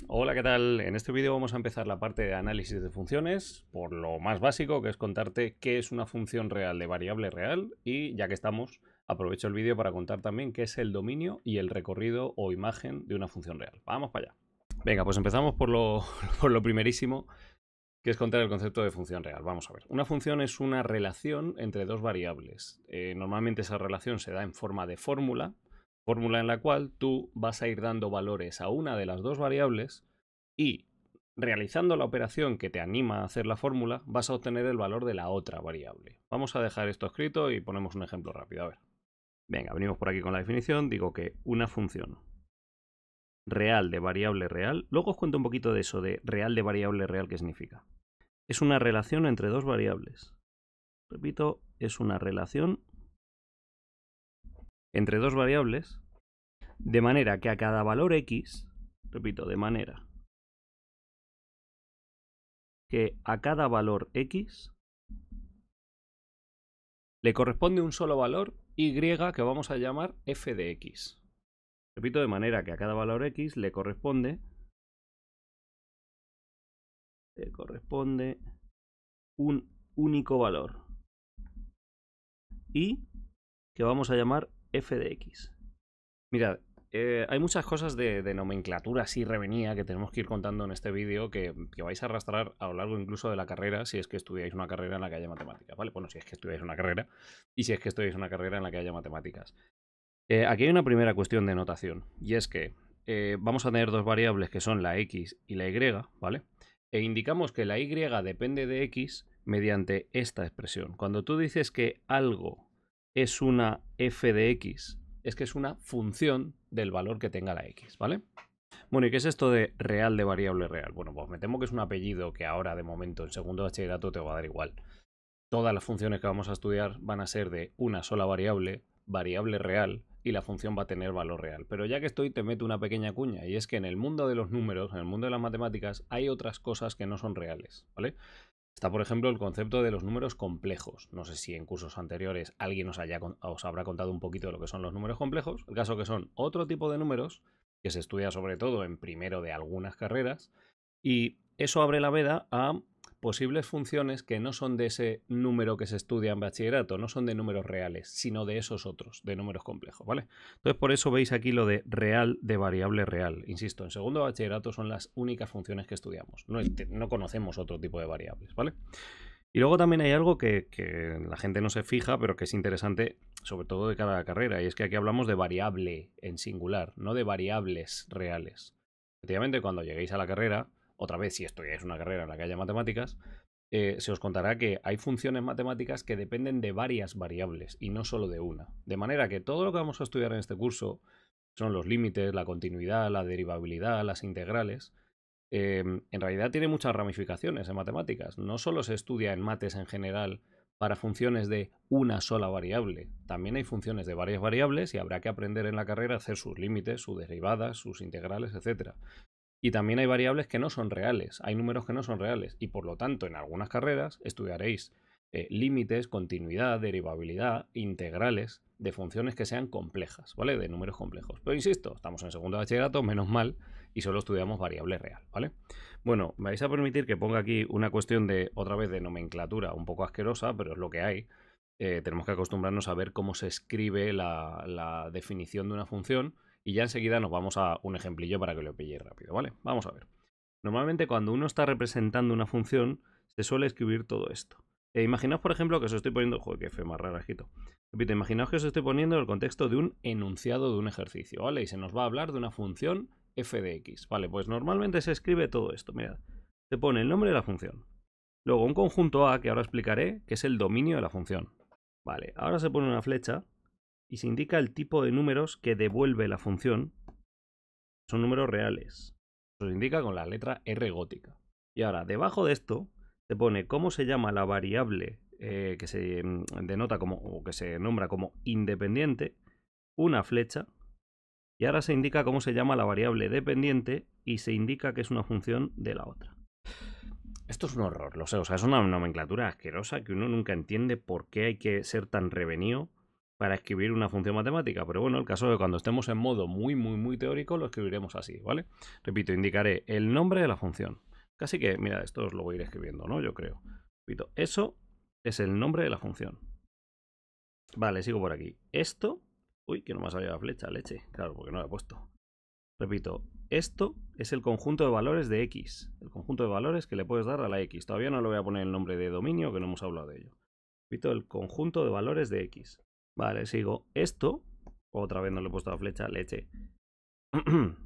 Hola, ¿qué tal? En este vídeo vamos a empezar la parte de análisis de funciones por lo más básico, que es contarte qué es una función real de variable real y ya que estamos, aprovecho el vídeo para contar también qué es el dominio y el recorrido o imagen de una función real. Vamos para allá. Venga, pues empezamos por lo, por lo primerísimo, que es contar el concepto de función real. Vamos a ver. Una función es una relación entre dos variables. Normalmente esa relación se da en forma de fórmula, fórmula en la cual tú vas a ir dando valores a una de las dos variables y realizando la operación que te anima a hacer la fórmula vas a obtener el valor de la otra variable. Vamos a dejar esto escrito y ponemos un ejemplo rápido. A ver. Venga, venimos por aquí con la definición. Digo que una función real de variable real. Luego os cuento un poquito de eso, de real de variable real, qué significa. Es una relación entre dos variables. Repito, es una relación entre dos variables de manera que a cada valor x, repito, de manera que a cada valor x le corresponde un solo valor y que vamos a llamar f de x. Repito, de manera que a cada valor x le corresponde un único valor y que vamos a llamar f de x. Mirad, hay muchas cosas de nomenclatura así revenida que tenemos que ir contando en este vídeo que vais a arrastrar a lo largo incluso de la carrera si es que estudiáis una carrera en la que haya matemáticas, ¿vale? Bueno, si es que estudiáis una carrera y si es que estudiáis una carrera en la que haya matemáticas. Aquí hay una primera cuestión de notación y es que vamos a tener dos variables que son la x y la y, ¿vale? E indicamos que la y depende de x mediante esta expresión. Cuando tú dices que algo es una f de x, es que es una función del valor que tenga la x, ¿vale? Bueno, ¿y qué es esto de real de variable real? Bueno, pues me temo que es un apellido que ahora, de momento, en segundo de bachillerato te va a dar igual. Todas las funciones que vamos a estudiar van a ser de una sola variable, variable real, y la función va a tener valor real. Pero ya que estoy, te meto una pequeña cuña, y es que en el mundo de los números, en el mundo de las matemáticas, hay otras cosas que no son reales, ¿vale? Está, por ejemplo, el concepto de los números complejos. No sé si en cursos anteriores alguien os habrá contado un poquito de lo que son los números complejos. El caso que son otro tipo de números que se estudia sobre todo en primero de algunas carreras y eso abre la veda a posibles funciones que no son de ese número que se estudia en bachillerato, no son de números reales, sino de esos otros, de números complejos, ¿vale? Entonces por eso veis aquí lo de real de variable real. Insisto, en segundo de bachillerato son las únicas funciones que estudiamos, no conocemos otro tipo de variables, ¿vale? Y luego también hay algo que la gente no se fija, pero que es interesante, sobre todo de cada carrera, y es que aquí hablamos de variable en singular, no de variables reales. Efectivamente, cuando lleguéis a la carrera, otra vez si estudiáis una carrera en la que haya matemáticas, se os contará que hay funciones matemáticas que dependen de varias variables y no solo de una. De manera que todo lo que vamos a estudiar en este curso son los límites, la continuidad, la derivabilidad, las integrales, en realidad tiene muchas ramificaciones en matemáticas. No solo se estudia en mates en general para funciones de una sola variable, también hay funciones de varias variables y habrá que aprender en la carrera a hacer sus límites, sus derivadas, sus integrales, etc. Y también hay variables que no son reales, hay números que no son reales y por lo tanto en algunas carreras estudiaréis límites, continuidad, derivabilidad, integrales de funciones que sean complejas, ¿vale? De números complejos. Pero insisto, estamos en segundo de bachillerato, menos mal, y solo estudiamos variable real, ¿vale? Bueno, me vais a permitir que ponga aquí una cuestión de, otra vez, de nomenclatura un poco asquerosa, pero es lo que hay. Tenemos que acostumbrarnos a ver cómo se escribe la definición de una función y ya enseguida nos vamos a un ejemplillo para que lo pilléis rápido, ¿vale? Vamos a ver. Normalmente cuando uno está representando una función, se suele escribir todo esto. Imaginaos, por ejemplo, que os estoy poniendo... Joder, qué fe más rara, escrito. Repito, imaginaos que os estoy poniendo en el contexto de un enunciado de un ejercicio, ¿vale? Y se nos va a hablar de una función f de x, ¿vale? Pues normalmente se escribe todo esto, mirad. Se pone el nombre de la función. Luego un conjunto A, que ahora explicaré, que es el dominio de la función. Vale, ahora se pone una flecha y se indica el tipo de números que devuelve la función. Son números reales. Se los indica con la letra R gótica. Y ahora, debajo de esto, se pone cómo se llama la variable que se denota como, o que se nombra como independiente, una flecha, y ahora se indica cómo se llama la variable dependiente y se indica que es una función de la otra. Esto es un horror, lo sé, o sea, es una nomenclatura asquerosa que uno nunca entiende por qué hay que ser tan revenido para escribir una función matemática. Pero bueno, el caso es que cuando estemos en modo muy teórico lo escribiremos así, ¿vale? Repito, indicaré el nombre de la función. Casi que, mira, esto os lo voy a ir escribiendo, ¿no? Yo creo. Repito, eso es el nombre de la función. Vale, sigo por aquí. Esto... Uy, que no me ha salido la flecha, leche. Claro, porque no la he puesto. Repito, esto es el conjunto de valores de x. El conjunto de valores que le puedes dar a la x. Todavía no le voy a poner el nombre de dominio, que no hemos hablado de ello. Repito, el conjunto de valores de x. Vale, sigo. Esto, otra vez no le he puesto la flecha, leche.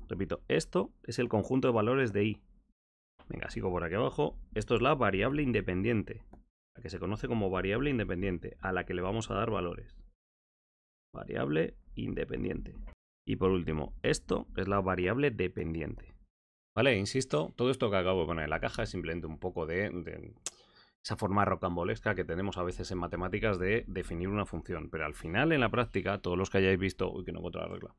Repito, esto es el conjunto de valores de y. Venga, sigo por aquí abajo. Esto es la variable independiente, la que se conoce como variable independiente, a la que le vamos a dar valores. Variable independiente. Y por último, esto es la variable dependiente. Vale, insisto, todo esto que acabo de poner en la caja es simplemente un poco de esa forma rocambolesca que tenemos a veces en matemáticas de definir una función. Pero al final, en la práctica, todos los que hayáis visto... Uy, que no encuentro la regla.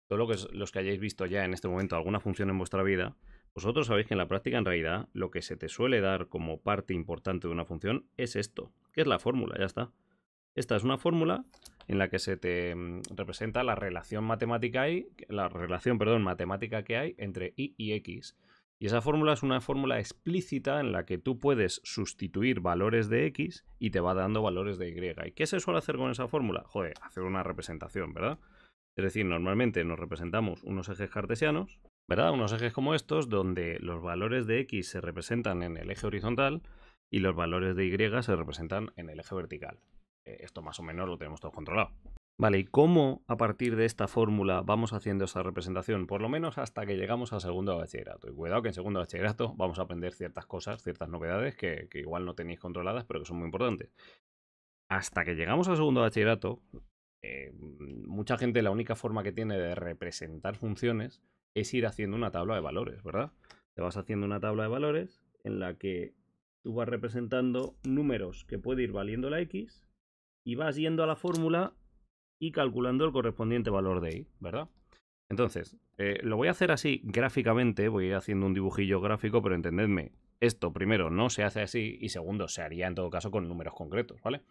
Todos los que hayáis visto ya en este momento alguna función en vuestra vida, vosotros sabéis que en la práctica, en realidad, lo que se te suele dar como parte importante de una función es esto, que es la fórmula, ya está. Esta es una fórmula en la que se te representa la relación matemática matemática que hay entre y y x. Y esa fórmula es una fórmula explícita en la que tú puedes sustituir valores de x y te va dando valores de y. ¿Y qué se suele hacer con esa fórmula? Joder, hacer una representación, ¿verdad? Es decir, normalmente nos representamos unos ejes cartesianos, ¿verdad? Unos ejes como estos, donde los valores de x se representan en el eje horizontal y los valores de y se representan en el eje vertical. Esto más o menos lo tenemos todo controlado. Vale, ¿y cómo a partir de esta fórmula vamos haciendo esa representación? Por lo menos hasta que llegamos a segundo de bachillerato. Y cuidado que en segundo de bachillerato vamos a aprender ciertas cosas, ciertas novedades que igual no tenéis controladas, pero que son muy importantes. Hasta que llegamos a segundo de bachillerato, mucha gente la única forma que tiene de representar funciones es ir haciendo una tabla de valores, ¿verdad? Te vas haciendo una tabla de valores en la que tú vas representando números que puede ir valiendo la x y vas yendo a la fórmula y calculando el correspondiente valor de y, ¿verdad? Entonces, lo voy a hacer así gráficamente, voy a ir haciendo un dibujillo gráfico, pero entendedme, esto primero no se hace así y segundo se haría en todo caso con números concretos, ¿vale?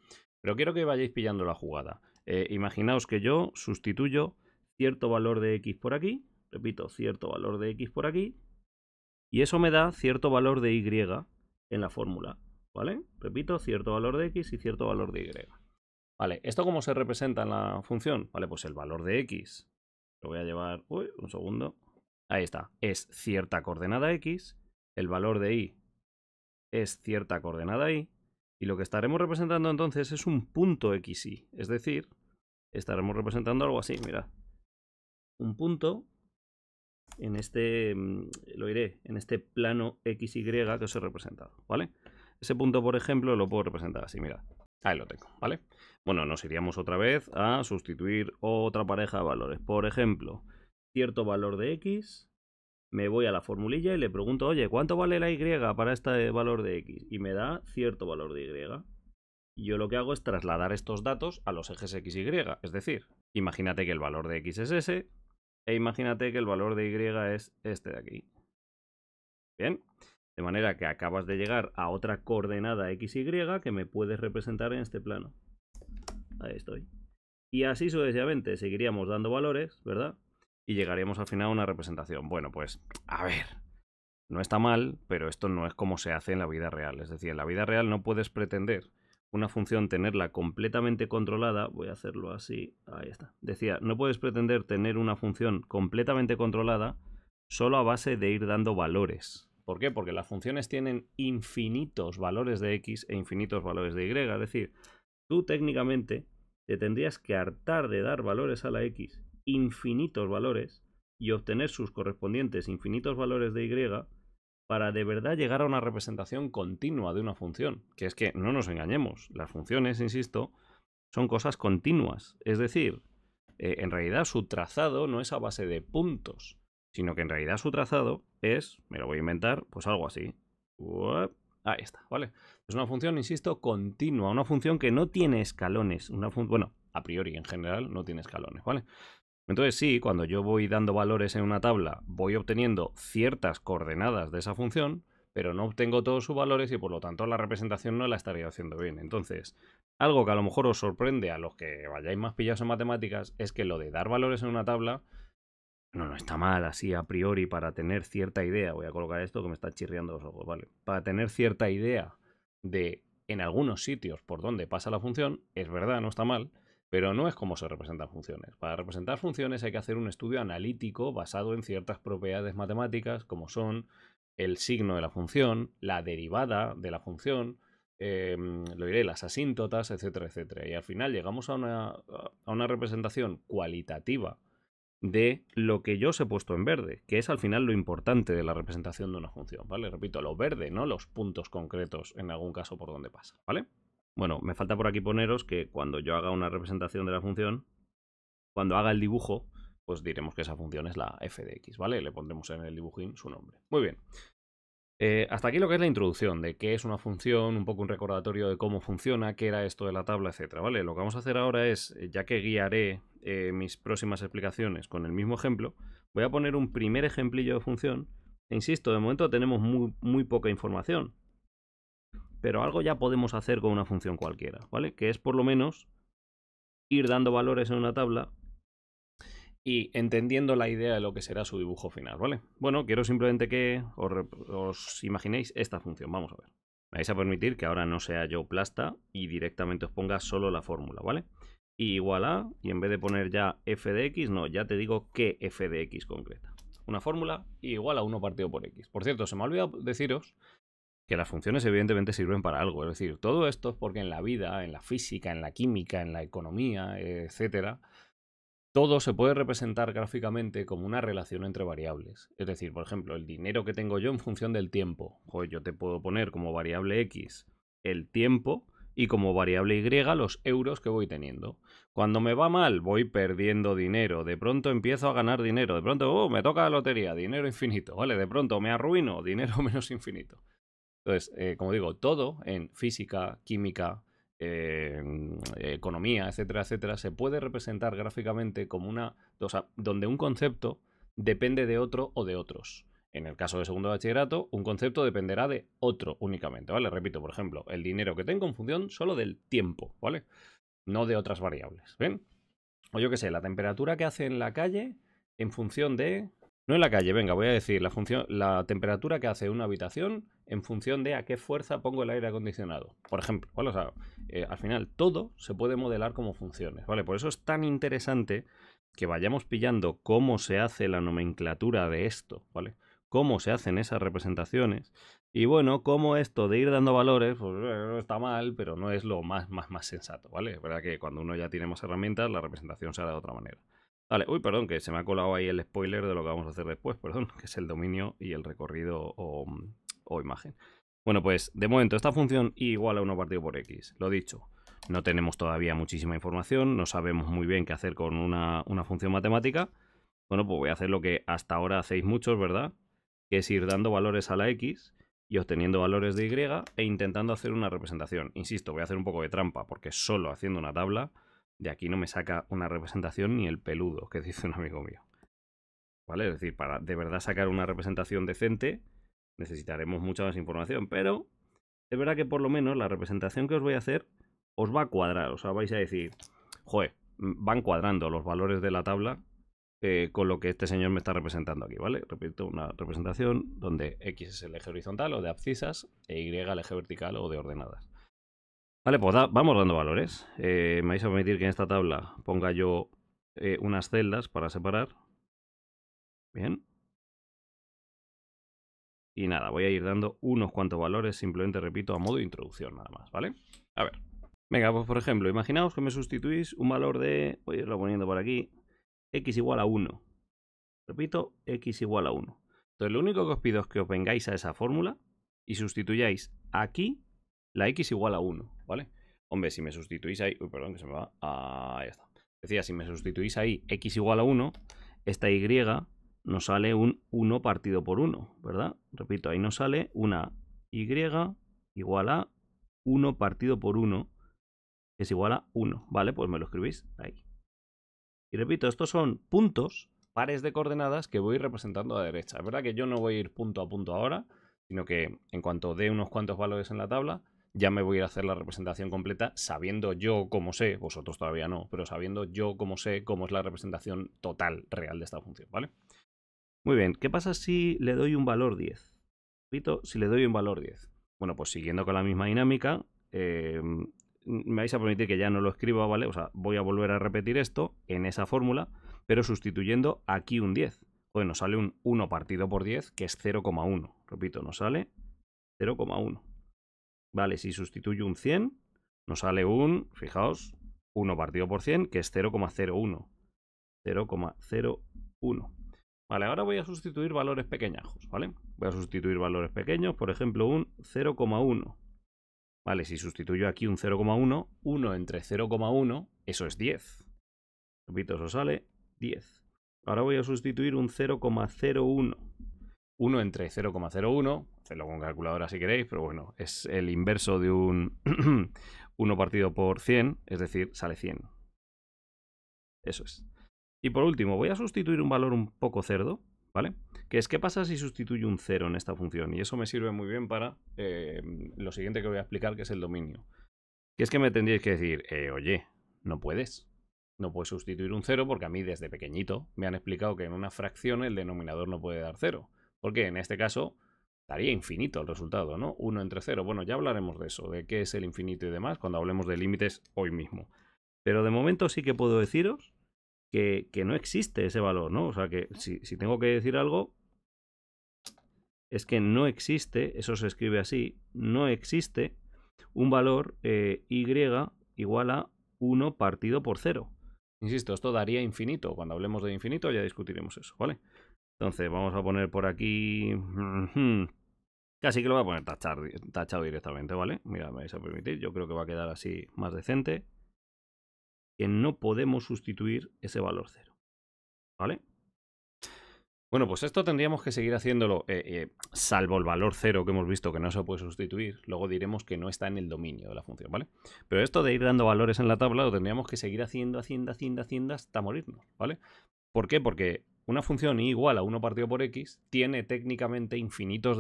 Pero quiero que vayáis pillando la jugada. Imaginaos que yo sustituyo cierto valor de x por aquí, repito, cierto valor de x por aquí, y eso me da cierto valor de y en la fórmula, ¿vale? Repito, cierto valor de x y cierto valor de y. Vale, ¿esto cómo se representa en la función? Vale, pues el valor de x, lo voy a llevar, uy, un segundo, ahí está, es cierta coordenada x, el valor de y es cierta coordenada y, y lo que estaremos representando entonces es un punto xy, es decir, estaremos representando algo así, mirad, un punto en este, lo iré, en este plano xy que os he representado, ¿vale? Ese punto, por ejemplo, lo puedo representar así, mirad. Ahí lo tengo, ¿vale? Bueno, nos iríamos otra vez a sustituir otra pareja de valores. Por ejemplo, cierto valor de x, me voy a la formulilla y le pregunto, oye, ¿cuánto vale la y para este valor de x? Y me da cierto valor de y. Y yo lo que hago es trasladar estos datos a los ejes x y. Es decir, imagínate que el valor de x es ese e imagínate que el valor de y es este de aquí. Bien. De manera que acabas de llegar a otra coordenada xy que me puedes representar en este plano. Ahí estoy. Y así sucesivamente seguiríamos dando valores, ¿verdad? Y llegaríamos al final a una representación. Bueno, pues, a ver, no está mal, pero esto no es como se hace en la vida real. Es decir, en la vida real no puedes pretender una función tenerla completamente controlada. Voy a hacerlo así, ahí está. Decía, no puedes pretender tener una función completamente controlada solo a base de ir dando valores. ¿Por qué? Porque las funciones tienen infinitos valores de x e infinitos valores de y. Es decir, tú técnicamente te tendrías que hartar de dar valores a la x, infinitos valores, y obtener sus correspondientes infinitos valores de y para de verdad llegar a una representación continua de una función. Que es que, no nos engañemos, las funciones, insisto, son cosas continuas. Es decir, en realidad su trazado no es a base de puntos, sino que en realidad su trazado es, me lo voy a inventar, pues algo así. Ahí está, ¿vale? Es una función, insisto, continua, una función que no tiene escalones. Bueno, a priori, en general, no tiene escalones, ¿vale? Entonces sí, cuando yo voy dando valores en una tabla, voy obteniendo ciertas coordenadas de esa función, pero no obtengo todos sus valores y por lo tanto la representación no la estaría haciendo bien. Entonces, algo que a lo mejor os sorprende a los que vayáis más pillados en matemáticas es que lo de dar valores en una tabla no está mal así a priori para tener cierta idea. Voy a colocar esto que me está chirriando los ojos, ¿vale? Para tener cierta idea de en algunos sitios por donde pasa la función, es verdad, no está mal, pero no es como se representan funciones. Para representar funciones hay que hacer un estudio analítico basado en ciertas propiedades matemáticas, como son el signo de la función, la derivada de la función, lo diré, las asíntotas, etcétera, etcétera. Y al final llegamos a una representación cualitativa de lo que yo os he puesto en verde, que es al final lo importante de la representación de una función, ¿vale? Repito, lo verde, no los puntos concretos en algún caso por donde pasa, ¿vale? Bueno, me falta por aquí poneros que cuando yo haga una representación de la función, cuando haga el dibujo, pues diremos que esa función es la f de x, ¿vale? Le pondremos en el dibujín su nombre. Muy bien. Hasta aquí lo que es la introducción de qué es una función, un poco un recordatorio de cómo funciona, qué era esto de la tabla, etcétera, ¿vale? Lo que vamos a hacer ahora es, ya que guiaré mis próximas explicaciones con el mismo ejemplo, voy a poner un primer ejemplillo de función. E insisto, de momento tenemos muy poca información, pero algo ya podemos hacer con una función cualquiera, ¿vale? Que es por lo menos ir dando valores en una tabla y entendiendo la idea de lo que será su dibujo final, ¿vale? Bueno, quiero simplemente que os imaginéis esta función. Vamos a ver. Me vais a permitir que ahora no sea yo plasta y directamente os ponga solo la fórmula, ¿vale? Y igual a, y en vez de poner ya f de x, no, ya te digo qué f de x concreta. Una fórmula y igual a 1 partido por x. Por cierto, se me ha olvidado deciros que las funciones evidentemente sirven para algo. Es decir, todo esto es porque en la vida, en la física, en la química, en la economía, etcétera, todo se puede representar gráficamente como una relación entre variables. Es decir, por ejemplo, el dinero que tengo yo en función del tiempo. Joder, yo te puedo poner como variable x el tiempo y como variable y los euros que voy teniendo. Cuando me va mal, voy perdiendo dinero. De pronto empiezo a ganar dinero. De pronto, me toca la lotería, dinero infinito. ¿Vale? De pronto me arruino, dinero menos infinito. Entonces, como digo, todo en física, química, economía, etcétera, etcétera, se puede representar gráficamente como o sea, donde un concepto depende de otro o de otros. En el caso de segundo de bachillerato, un concepto dependerá de otro únicamente, ¿vale? Repito, por ejemplo, el dinero que tengo en función solo del tiempo, ¿vale? No de otras variables, ¿ven? O yo qué sé, la temperatura que hace en la calle en función de... No en la calle, venga, voy a decir la temperatura que hace una habitación en función de a qué fuerza pongo el aire acondicionado. Por ejemplo, ¿vale? O sea, al final todo se puede modelar como funciones, ¿vale? Por eso es tan interesante que vayamos pillando cómo se hace la nomenclatura de esto, ¿vale? Cómo se hacen esas representaciones. Y bueno, cómo esto de ir dando valores, pues no está mal, pero no es lo más sensato, ¿vale? Es verdad que cuando uno ya tiene más herramientas, la representación se hará de otra manera. Vale, uy, perdón, que se me ha colado ahí el spoiler de lo que vamos a hacer después, perdón, que es el dominio y el recorrido o imagen. Bueno, pues de momento esta función y igual a 1 partido por x, lo dicho, no tenemos todavía muchísima información, no sabemos muy bien qué hacer con una función matemática. Bueno, pues voy a hacer lo que hasta ahora hacéis muchos, ¿verdad? Que es ir dando valores a la x y obteniendo valores de y e intentando hacer una representación. Insisto, voy a hacer un poco de trampa porque solo haciendo una tabla de aquí no me saca una representación ni el peludo, que dice un amigo mío. ¿Vale? Es decir, para de verdad sacar una representación decente necesitaremos mucha más información, pero es verdad que por lo menos la representación que os voy a hacer os va a cuadrar. O sea, vais a decir, joder, van cuadrando los valores de la tabla con lo que este señor me está representando aquí, ¿vale? Repito, una representación donde x es el eje horizontal o de abscisas e y el eje vertical o de ordenadas. Vale, pues vamos dando valores. Me vais a permitir que en esta tabla ponga yo unas celdas para separar. Bien. Y nada, voy a ir dando unos cuantos valores, simplemente repito, a modo de introducción nada más, ¿vale? A ver. Venga, pues por ejemplo, imaginaos que me sustituís un valor de, voy a irlo poniendo por aquí, x igual a 1. Repito, x igual a 1. Entonces lo único que os pido es que os vengáis a esa fórmula y sustituyáis aquí la x igual a 1, ¿vale? Hombre, si me sustituís ahí... Uy, perdón, que se me va... Ahí está. Decía, si me sustituís ahí x igual a 1, esta y nos sale un 1 partido por 1, ¿verdad? Repito, ahí nos sale una y igual a 1 partido por 1, que es igual a 1, ¿vale? Pues me lo escribís ahí. Y repito, estos son puntos, pares de coordenadas que voy representando a la derecha. Es verdad que yo no voy a ir punto a punto ahora, sino que en cuanto dé unos cuantos valores en la tabla, ya me voy a ir a hacer la representación completa sabiendo yo cómo sé, vosotros todavía no, pero sabiendo yo cómo sé cómo es la representación total real de esta función, ¿vale? Muy bien, ¿qué pasa si le doy un valor 10? Repito, si le doy un valor 10. Bueno, pues siguiendo con la misma dinámica, me vais a permitir que ya no lo escriba, ¿vale? O sea, voy a volver a repetir esto en esa fórmula, pero sustituyendo aquí un 10. Pues nos sale un 1 partido por 10, que es 0,1. Repito, nos sale 0,1. Vale, si sustituyo un 100, nos sale un, fijaos, 1 partido por 100, que es 0,01. 0,01. Vale, ahora voy a sustituir valores pequeñajos, ¿vale? Voy a sustituir valores pequeños, por ejemplo, un 0,1. Vale, si sustituyo aquí un 0,1, 1 entre 0,1, eso es 10. Repito, eso sale 10. Ahora voy a sustituir un 0,01. 1 entre 0,01, hacedlo con calculadora si queréis, pero bueno, es el inverso de un 1 partido por 100, es decir, sale 100. Eso es. Y por último, voy a sustituir un valor un poco cerdo, ¿vale? Que es, ¿qué pasa si sustituyo un 0 en esta función? Y eso me sirve muy bien para lo siguiente que voy a explicar, que es el dominio. Que es que me tendríais que decir, oye, no puedes. No puedes sustituir un 0 porque a mí desde pequeñito me han explicado que en una fracción el denominador no puede dar 0. Porque en este caso daría infinito el resultado, ¿no? 1 entre 0. Bueno, ya hablaremos de eso, de qué es el infinito y demás, cuando hablemos de límites hoy mismo. Pero de momento sí que puedo deciros que no existe ese valor, ¿no? O sea que si tengo que decir algo, es que no existe, eso se escribe así, no existe un valor y igual a 1 partido por 0. Insisto, esto daría infinito. Cuando hablemos de infinito ya discutiremos eso, ¿vale? Entonces vamos a poner por aquí... Casi que lo voy a poner tachado directamente, ¿vale? Mira, me vais a permitir, yo creo que va a quedar así más decente. Que no podemos sustituir ese valor 0. ¿Vale? Bueno, pues esto tendríamos que seguir haciéndolo, salvo el valor 0 que hemos visto que no se puede sustituir. Luego diremos que no está en el dominio de la función, ¿vale? Pero esto de ir dando valores en la tabla lo tendríamos que seguir haciendo hasta morirnos, ¿vale? ¿Por qué? Porque una función y igual a 1 partido por x tiene técnicamente infinitos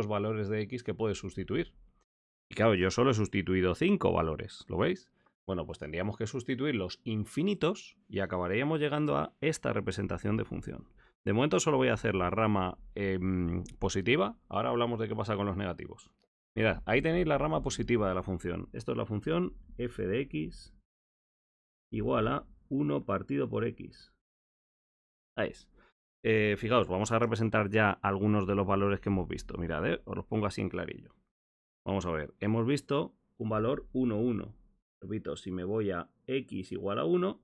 valores de x que puede sustituir. Y claro, yo solo he sustituido 5 valores, ¿lo veis? Bueno, pues tendríamos que sustituir los infinitos y acabaríamos llegando a esta representación de función. De momento solo voy a hacer la rama positiva. Ahora hablamos de qué pasa con los negativos. Mirad, ahí tenéis la rama positiva de la función. Esto es la función f de x igual a 1 partido por x. Ahí es. Fijaos, vamos a representar ya algunos de los valores que hemos visto. Mirad, os los pongo así en clarillo. Vamos a ver, hemos visto un valor 1, 1. Repito, si me voy a x igual a 1,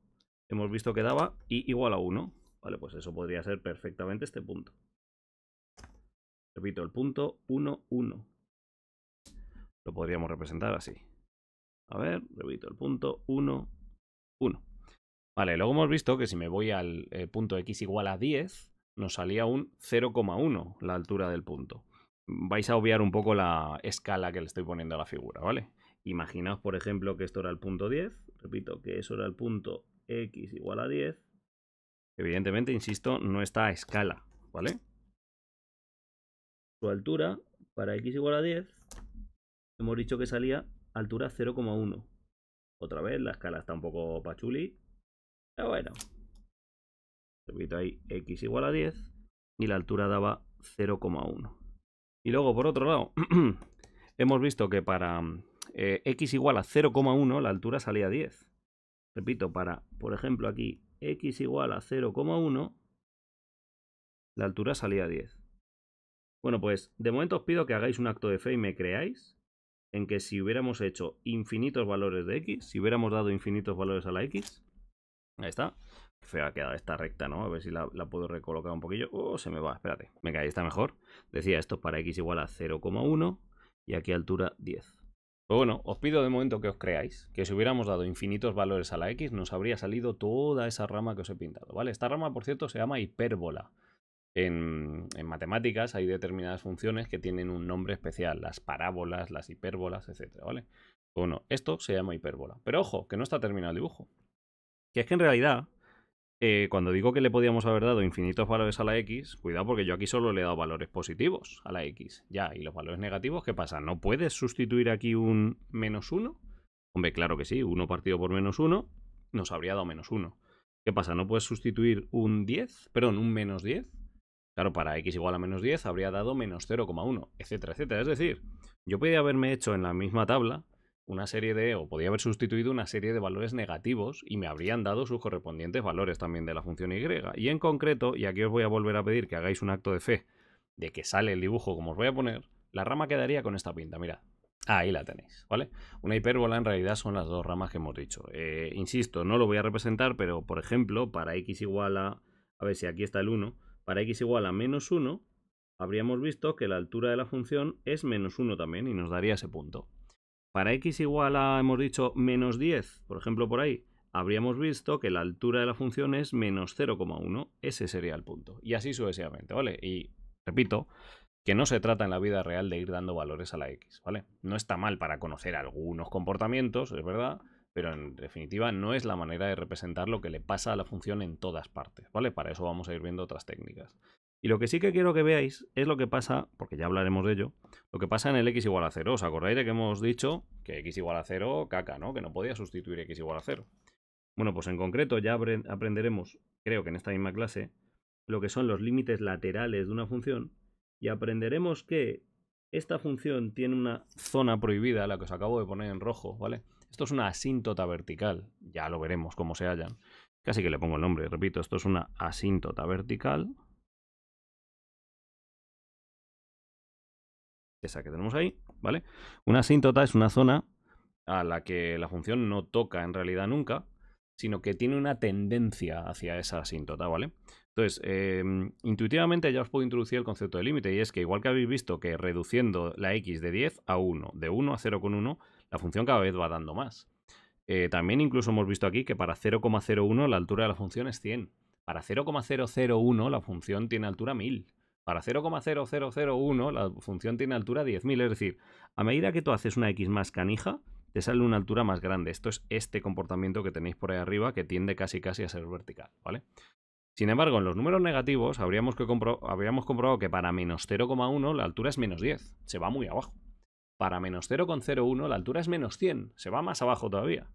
hemos visto que daba y igual a 1. Vale, pues eso podría ser perfectamente este punto. Repito, el punto 1, 1. Lo podríamos representar así. A ver, repito, el punto 1, 1. Vale, luego hemos visto que si me voy al punto x igual a 10, nos salía un 0,1 la altura del punto. Vais a obviar un poco la escala que le estoy poniendo a la figura, ¿vale? Imaginaos, por ejemplo, que esto era el punto 10. Repito, que eso era el punto x igual a 10. Evidentemente, insisto, no está a escala, ¿vale? Su altura para x igual a 10, hemos dicho que salía altura 0,1. Otra vez, la escala está un poco pachuli. Pero bueno. Repito ahí, x igual a 10 y la altura daba 0,1. Y luego, por otro lado, hemos visto que para x igual a 0,1 la altura salía 10. Repito, para, por ejemplo, aquí x igual a 0,1 la altura salía 10. Bueno, pues de momento os pido que hagáis un acto de fe y me creáis en que si hubiéramos hecho infinitos valores de x, si hubiéramos dado infinitos valores a la x, ahí está. Qué fea ha quedado esta recta, ¿no? A ver si la puedo recolocar un poquillo. Oh, se me va, espérate. Venga, ahí está mejor. Decía, esto es para x igual a 0,1 y aquí altura 10. Pues bueno, os pido de momento que os creáis que si hubiéramos dado infinitos valores a la x nos habría salido toda esa rama que os he pintado, ¿vale? Esta rama, por cierto, se llama hipérbola. En matemáticas hay determinadas funciones que tienen un nombre especial, las parábolas, las hipérbolas, etcétera, ¿vale? Bueno, esto se llama hipérbola. Pero ojo, que no está terminado el dibujo. Que es que en realidad cuando digo que le podíamos haber dado infinitos valores a la x, cuidado porque yo aquí solo le he dado valores positivos a la x. Ya, y los valores negativos, ¿qué pasa? ¿No puedes sustituir aquí un -1? Hombre, claro que sí, 1 partido por -1 nos habría dado -1. ¿Qué pasa? ¿No puedes sustituir un 10? Perdón, un -10. Claro, para x igual a -10 habría dado -0,1, etcétera, etcétera. Es decir, yo podría haberme hecho en la misma tabla una serie de, o podía haber sustituido una serie de valores negativos y me habrían dado sus correspondientes valores también de la función y. Y en concreto, y aquí os voy a volver a pedir que hagáis un acto de fe de que sale el dibujo como os voy a poner, la rama quedaría con esta pinta, mirad. Ahí la tenéis, ¿vale? Una hipérbola en realidad son las dos ramas que hemos dicho. Insisto, no lo voy a representar, pero por ejemplo, para x igual a ver si aquí está el 1, para x igual a -1, habríamos visto que la altura de la función es -1 también y nos daría ese punto. Para x igual a, hemos dicho, -10, por ejemplo por ahí, habríamos visto que la altura de la función es -0,1. Ese sería el punto. Y así sucesivamente, ¿vale? Y repito, que no se trata en la vida real de ir dando valores a la x, ¿vale? No está mal para conocer algunos comportamientos, es verdad, pero en definitiva no es la manera de representar lo que le pasa a la función en todas partes, ¿vale? Para eso vamos a ir viendo otras técnicas. Y lo que sí que quiero que veáis es lo que pasa, porque ya hablaremos de ello, lo que pasa en el x igual a 0. ¿Os acordáis de que hemos dicho que x igual a 0, caca, ¿no? Que no podía sustituir x igual a 0. Bueno, pues en concreto ya aprenderemos, creo que en esta misma clase, lo que son los límites laterales de una función y aprenderemos que esta función tiene una zona prohibida, la que os acabo de poner en rojo, ¿vale? Esto es una asíntota vertical, ya lo veremos cómo se hallan. Casi que le pongo el nombre, repito, esto es una asíntota vertical. Esa que tenemos ahí, ¿vale? Una asíntota es una zona a la que la función no toca en realidad nunca, sino que tiene una tendencia hacia esa asíntota, ¿vale? Entonces, intuitivamente ya os puedo introducir el concepto de límite, y es que igual que habéis visto que reduciendo la x de 10 a 1, de 1 a 0,1, la función cada vez va dando más. También incluso hemos visto aquí que para 0,01 la altura de la función es 100. Para 0,001 la función tiene altura 1000. Para 0,0001 la función tiene altura 10.000. Es decir, a medida que tú haces una x más canija, te sale una altura más grande. Esto es este comportamiento que tenéis por ahí arriba, que tiende casi a ser vertical, ¿vale? Sin embargo, en los números negativos habríamos comprobado que para menos 0,1 la altura es menos 10. Se va muy abajo. Para menos 0,01 la altura es menos 100. Se va más abajo todavía.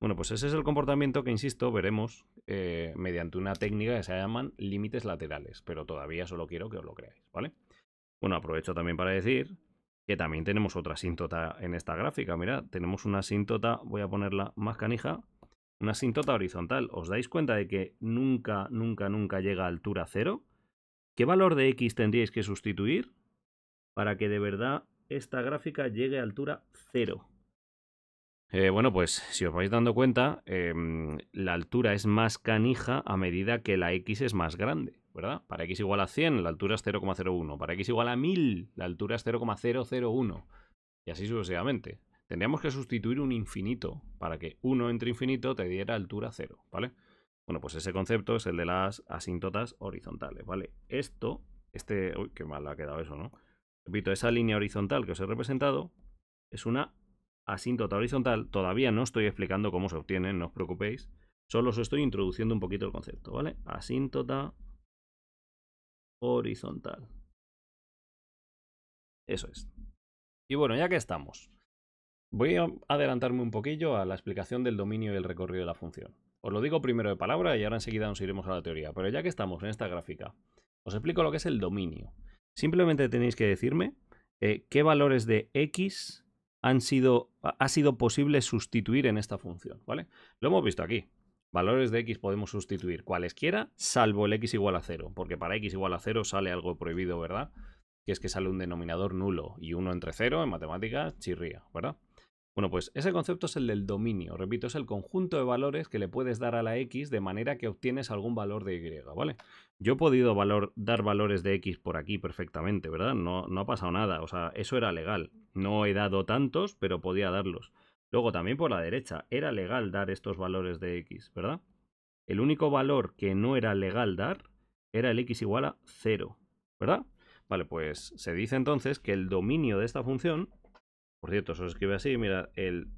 Bueno, pues ese es el comportamiento que, insisto, veremos mediante una técnica que se llaman límites laterales. Pero todavía solo quiero que os lo creáis, ¿vale? Bueno, aprovecho también para decir que también tenemos otra asíntota en esta gráfica. Mirad, tenemos una asíntota, voy a ponerla más canija, una asíntota horizontal. ¿Os dais cuenta de que nunca, nunca, nunca llega a altura 0? ¿Qué valor de x tendríais que sustituir para que de verdad esta gráfica llegue a altura 0? Bueno, pues si os vais dando cuenta, la altura es más canija a medida que la x es más grande, ¿verdad? Para x igual a 100 la altura es 0,01. Para x igual a 1000 la altura es 0,001. Y así sucesivamente. Tendríamos que sustituir un infinito para que 1 entre infinito te diera altura 0, ¿vale? Bueno, pues ese concepto es el de las asíntotas horizontales, ¿vale? Uy, qué mal ha quedado eso, ¿no? Repito, esa línea horizontal que os he representado es una asíntota horizontal. Todavía no estoy explicando cómo se obtiene, no os preocupéis. Solo os estoy introduciendo un poquito el concepto, ¿vale? Asíntota horizontal. Eso es. Y bueno, ya que estamos, voy a adelantarme un poquillo a la explicación del dominio y el recorrido de la función. Os lo digo primero de palabra y ahora enseguida nos iremos a la teoría. Pero ya que estamos en esta gráfica, os explico lo que es el dominio. Simplemente tenéis que decirme qué valores de x ha sido posible sustituir en esta función, ¿vale? Lo hemos visto aquí. Valores de x podemos sustituir cualesquiera, salvo el x igual a 0, porque para x igual a 0 sale algo prohibido, ¿verdad? Que es que sale un denominador nulo, y 1 entre 0 en matemáticas chirría, ¿verdad? Bueno, pues ese concepto es el del dominio. Repito, es el conjunto de valores que le puedes dar a la x de manera que obtienes algún valor de y, ¿vale? Yo he podido dar valores de x por aquí perfectamente, ¿verdad? No ha pasado nada, o sea, eso era legal. No he dado tantos, pero podía darlos. Luego también por la derecha, era legal dar estos valores de x, ¿verdad? El único valor que no era legal dar era el x igual a 0, ¿verdad? Vale, pues se dice entonces que el dominio de esta función, por cierto, se escribe así, mira, el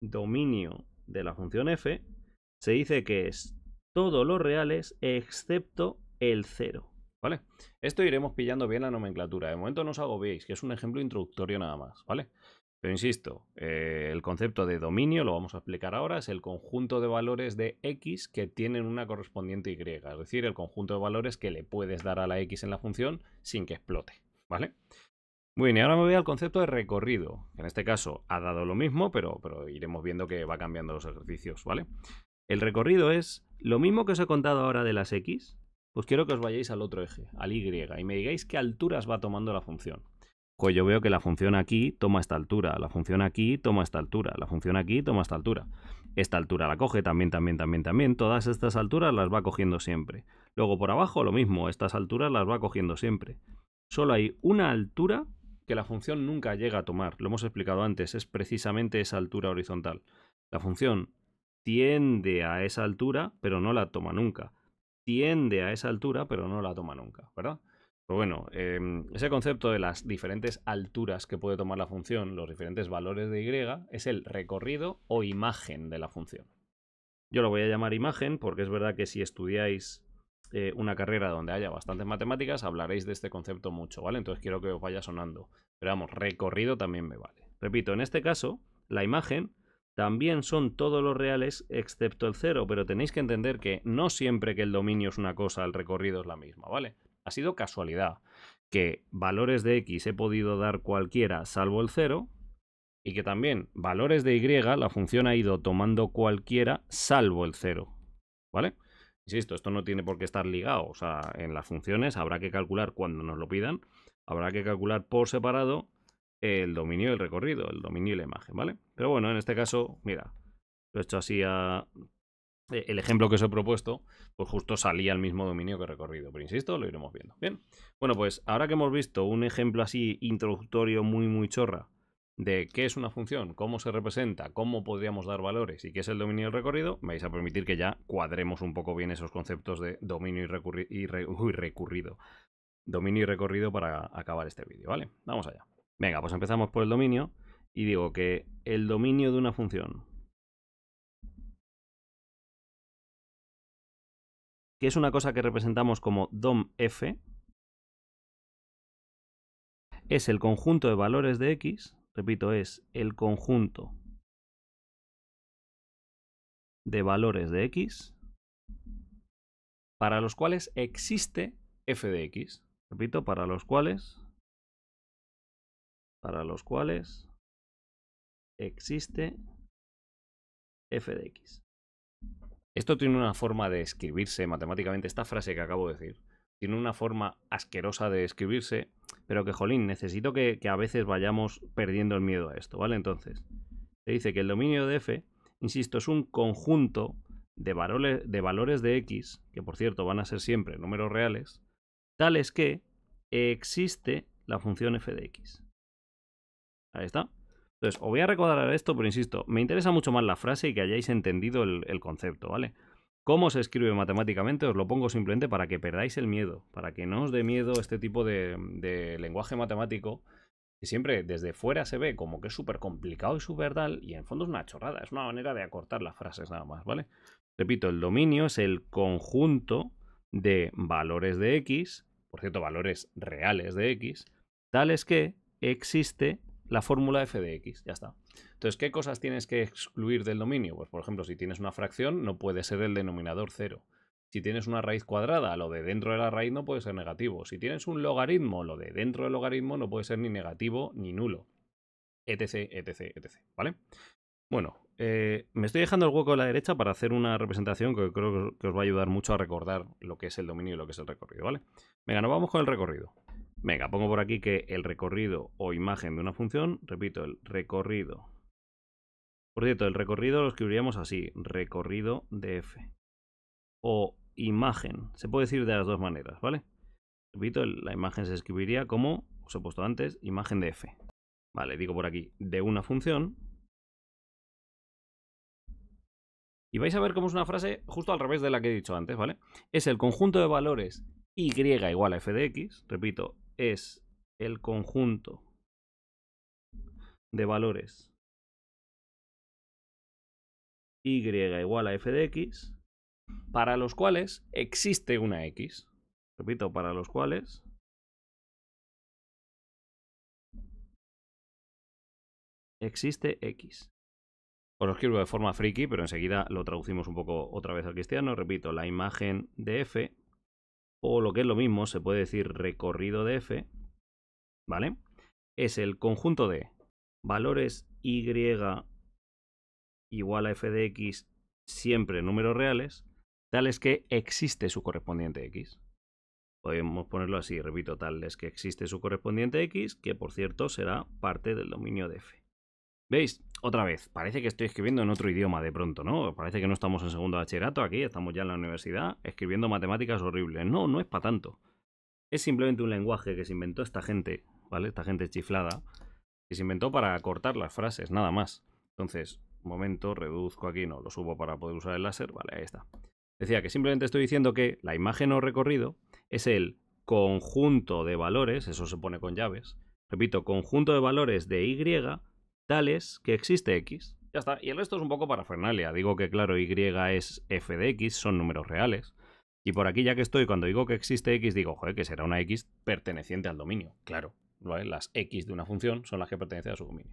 dominio de la función f se dice que es todos los reales excepto el 0. ¿Vale? Esto iremos pillando bien la nomenclatura. De momento no os agobiéis, que es un ejemplo introductorio nada más, ¿vale? Pero insisto, el concepto de dominio, lo vamos a explicar ahora, es el conjunto de valores de x que tienen una correspondiente y, es decir, el conjunto de valores que le puedes dar a la x en la función sin que explote, ¿vale? Muy bien, y ahora me voy al concepto de recorrido, que en este caso ha dado lo mismo, pero iremos viendo que va cambiando los ejercicios, ¿vale? El recorrido es lo mismo que os he contado ahora de las x, pues quiero que os vayáis al otro eje, al y, y me digáis qué alturas va tomando la función. Pues yo veo que la función aquí toma esta altura, la función aquí toma esta altura, la función aquí toma esta altura. Esta altura la coge también. Todas estas alturas las va cogiendo siempre. Luego por abajo lo mismo, estas alturas las va cogiendo siempre. Solo hay una altura que la función nunca llega a tomar. Lo hemos explicado antes, es precisamente esa altura horizontal. La función tiende a esa altura, pero no la toma nunca. Tiende a esa altura, pero no la toma nunca, ¿verdad? Pues bueno, ese concepto de las diferentes alturas que puede tomar la función, los diferentes valores de y, es el recorrido o imagen de la función. Yo lo voy a llamar imagen porque es verdad que si estudiáis una carrera donde haya bastantes matemáticas, hablaréis de este concepto mucho, ¿vale? Entonces quiero que os vaya sonando. Pero vamos, recorrido también me vale. Repito, en este caso, la imagen también son todos los reales excepto el 0, pero tenéis que entender que no siempre que el dominio es una cosa, el recorrido es la misma, ¿vale? Ha sido casualidad que valores de x he podido dar cualquiera salvo el 0 y que también valores de y la función ha ido tomando cualquiera salvo el 0, ¿vale? Insisto, esto no tiene por qué estar ligado, o sea, en las funciones habrá que calcular cuando nos lo pidan, habrá que calcular por separado el dominio y el recorrido, el dominio y la imagen, ¿vale? Pero bueno, en este caso, mira, lo he hecho así a... El ejemplo que os he propuesto, pues justo salía el mismo dominio que recorrido, pero insisto, lo iremos viendo. Bien, bueno, pues ahora que hemos visto un ejemplo así introductorio muy chorra de qué es una función, cómo se representa, cómo podríamos dar valores y qué es el dominio y el recorrido, me vais a permitir que ya cuadremos un poco bien esos conceptos de dominio y recurrido. Dominio y recorrido para acabar este vídeo, ¿vale? Vamos allá. Venga, pues empezamos por el dominio y digo que el dominio de una función, que es una cosa que representamos como dom_f, es el conjunto de valores de x, repito, es el conjunto de valores de x para los cuales existe f de x. Repito, para los cuales existe f de x. Esto tiene una forma de escribirse matemáticamente, esta frase que acabo de decir, tiene una forma asquerosa de escribirse, pero que, jolín, necesito que a veces vayamos perdiendo el miedo a esto, ¿vale? Entonces, se dice que el dominio de f, insisto, es un conjunto de valores de x, que por cierto van a ser siempre números reales, tales que existe la función f de x. Ahí está. Entonces, os voy a recordar esto, pero insisto, me interesa mucho más la frase y que hayáis entendido el concepto, ¿vale? ¿Cómo se escribe matemáticamente? Os lo pongo simplemente para que perdáis el miedo, para que no os dé miedo este tipo de lenguaje matemático que siempre desde fuera se ve como que es súper complicado y súper tal, y en el fondo es una chorrada, es una manera de acortar las frases nada más, ¿vale? Repito, el dominio es el conjunto de valores de x, por cierto, valores reales de x, tales que existe la fórmula f de x, ya está. Entonces, ¿qué cosas tienes que excluir del dominio? Pues, por ejemplo, si tienes una fracción, no puede ser el denominador 0. Si tienes una raíz cuadrada, lo de dentro de la raíz no puede ser negativo. Si tienes un logaritmo, lo de dentro del logaritmo no puede ser ni negativo ni nulo. Etc, etc, etc. ¿Vale? Bueno, me estoy dejando el hueco a la derecha para hacer una representación que creo que os va a ayudar mucho a recordar lo que es el dominio y lo que es el recorrido, ¿vale? Venga, nos vamos con el recorrido. Venga, pongo por aquí que el recorrido o imagen de una función, repito, el recorrido. Por cierto, el recorrido lo escribiríamos así, recorrido de f. O imagen, se puede decir de las dos maneras, ¿vale? Repito, la imagen se escribiría como, os he puesto antes, imagen de f. Vale, digo por aquí, de una función. Y vais a ver cómo es una frase justo al revés de la que he dicho antes, ¿vale? Es el conjunto de valores y igual a f de x. Repito, es el conjunto de valores y igual a f de x para los cuales existe una X. Repito, para los cuales existe X. Os lo escribo de forma friki, pero enseguida lo traducimos un poco otra vez al cristiano. Repito, la imagen de f, o lo que es lo mismo, se puede decir recorrido de f, ¿vale? Es el conjunto de valores y igual a f de x, siempre números reales, tales que existe su correspondiente x. Podemos ponerlo así, repito, tales que existe su correspondiente x, que por cierto será parte del dominio de f. ¿Veis? Otra vez, parece que estoy escribiendo en otro idioma de pronto, ¿no? Parece que no estamos en segundo de bachillerato aquí, estamos ya en la universidad escribiendo matemáticas horribles. No, no es para tanto. Es simplemente un lenguaje que se inventó esta gente, ¿vale? Esta gente chiflada, que se inventó para cortar las frases, nada más. Entonces, un momento, reduzco aquí, no, lo subo para poder usar el láser, vale, ahí está. Decía que simplemente estoy diciendo que la imagen o recorrido es el conjunto de valores, eso se pone con llaves, repito, conjunto de valores de y tales que existe x. Ya está, y el resto es un poco parafernalia. Digo que claro, y es f de x, son números reales. Y por aquí ya que estoy, cuando digo que existe x, digo, joder, que será una x perteneciente al dominio. Claro, ¿vale? Las x de una función son las que pertenecen a su dominio.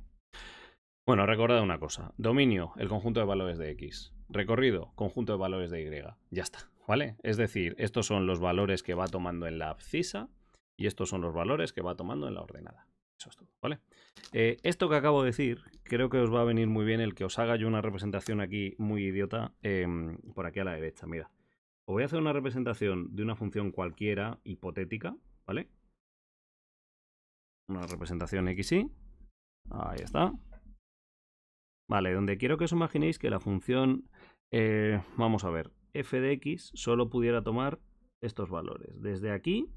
Bueno, recordad una cosa. Dominio, el conjunto de valores de x. Recorrido, conjunto de valores de y. Ya está, ¿vale? Es decir, estos son los valores que va tomando en la abscisa y estos son los valores que va tomando en la ordenada. Eso es todo, ¿vale? Esto que acabo de decir, creo que os va a venir muy bien el que os haga yo una representación aquí muy idiota por aquí a la derecha. Mira, os voy a hacer una representación de una función cualquiera hipotética, ¿vale? Una representación XY. Ahí está. Vale, donde quiero que os imaginéis que la función, vamos a ver, f de x solo pudiera tomar estos valores. Desde aquí,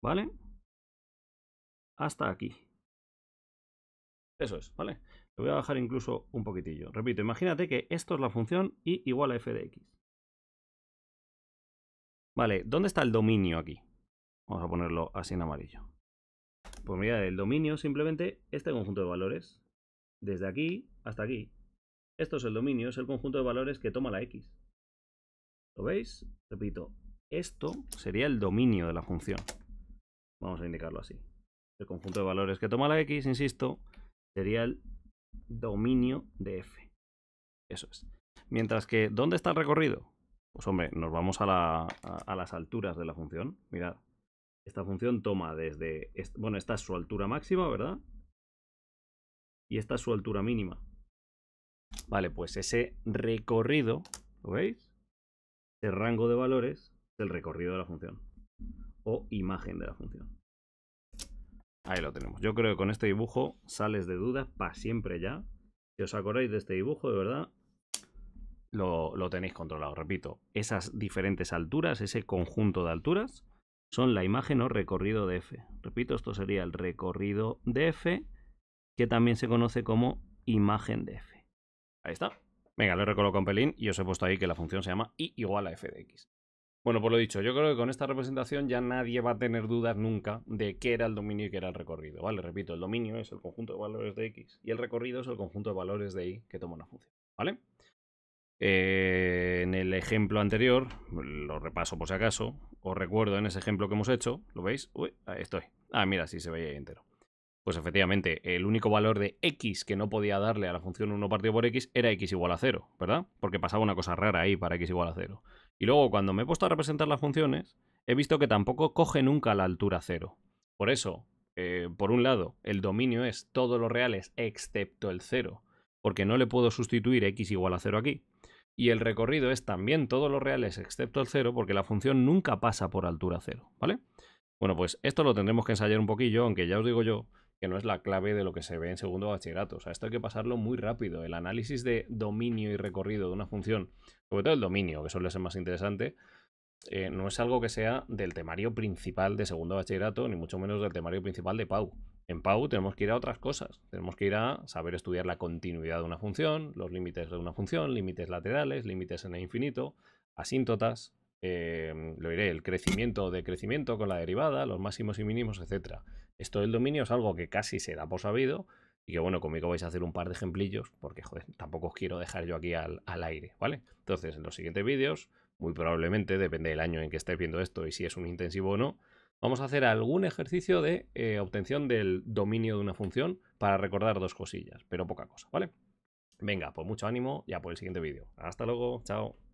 ¿vale? Hasta aquí. Eso es, ¿vale? Lo voy a bajar incluso un poquitillo. Repito, imagínate que esto es la función y igual a f de x. Vale, ¿dónde está el dominio aquí? Vamos a ponerlo así en amarillo. Pues mira, el dominio simplemente este conjunto de valores. Desde aquí hasta aquí. Esto es el dominio, es el conjunto de valores que toma la x. ¿Lo veis? Repito, esto sería el dominio de la función. Vamos a indicarlo así. El conjunto de valores que toma la x, insisto, sería el dominio de f. Eso es. Mientras que, ¿dónde está el recorrido? Pues hombre, nos vamos a las alturas de la función. Mirad, esta función toma desde... Bueno, esta es su altura máxima, ¿verdad? Y esta es su altura mínima. Vale, pues ese recorrido, ¿lo veis? El rango de valores del recorrido de la función. O imagen de la función. Ahí lo tenemos. Yo creo que con este dibujo sales de dudas para siempre ya. Si os acordáis de este dibujo, de verdad, lo tenéis controlado. Repito, esas diferentes alturas, ese conjunto de alturas, son la imagen o recorrido de f. Repito, esto sería el recorrido de f, que también se conoce como imagen de f. Ahí está. Venga, le recoloco un pelín y os he puesto ahí que la función se llama y igual a f de x. Bueno, pues lo dicho, yo creo que con esta representación ya nadie va a tener dudas nunca de qué era el dominio y qué era el recorrido, ¿vale? Repito, el dominio es el conjunto de valores de x y el recorrido es el conjunto de valores de y que toma una función, ¿vale? En el ejemplo anterior, lo repaso por si acaso, os recuerdo en ese ejemplo que hemos hecho, ¿lo veis? Uy, ahí estoy. Ah, mira, sí se veía ahí entero. Pues efectivamente, el único valor de x que no podía darle a la función 1 partido por x era x igual a 0, ¿verdad? Porque pasaba una cosa rara ahí para x igual a 0. Y luego cuando me he puesto a representar las funciones, he visto que tampoco coge nunca la altura 0. Por eso, por un lado, el dominio es todos los reales excepto el 0, porque no le puedo sustituir x igual a 0 aquí. Y el recorrido es también todos los reales excepto el 0, porque la función nunca pasa por altura 0, ¿vale? Bueno, pues esto lo tendremos que ensayar un poquillo, aunque ya os digo yo que no es la clave de lo que se ve en segundo bachillerato. O sea, esto hay que pasarlo muy rápido. El análisis de dominio y recorrido de una función, sobre todo el dominio, que suele ser más interesante, no es algo que sea del temario principal de segundo bachillerato, ni mucho menos del temario principal de PAU. En PAU tenemos que ir a otras cosas. Tenemos que ir a saber estudiar la continuidad de una función, los límites de una función, límites laterales, límites en el infinito, asíntotas, lo diré, el crecimiento de crecimiento con la derivada, los máximos y mínimos, etc. Esto del dominio es algo que casi se da por sabido y que bueno, conmigo vais a hacer un par de ejemplillos porque joder, tampoco os quiero dejar yo aquí al aire, ¿vale? Entonces, en los siguientes vídeos muy probablemente, depende del año en que estés viendo esto y si es un intensivo o no, vamos a hacer algún ejercicio de obtención del dominio de una función para recordar 2 cosillas, pero poca cosa, ¿vale? Venga, pues mucho ánimo y a por el siguiente vídeo. Hasta luego, chao.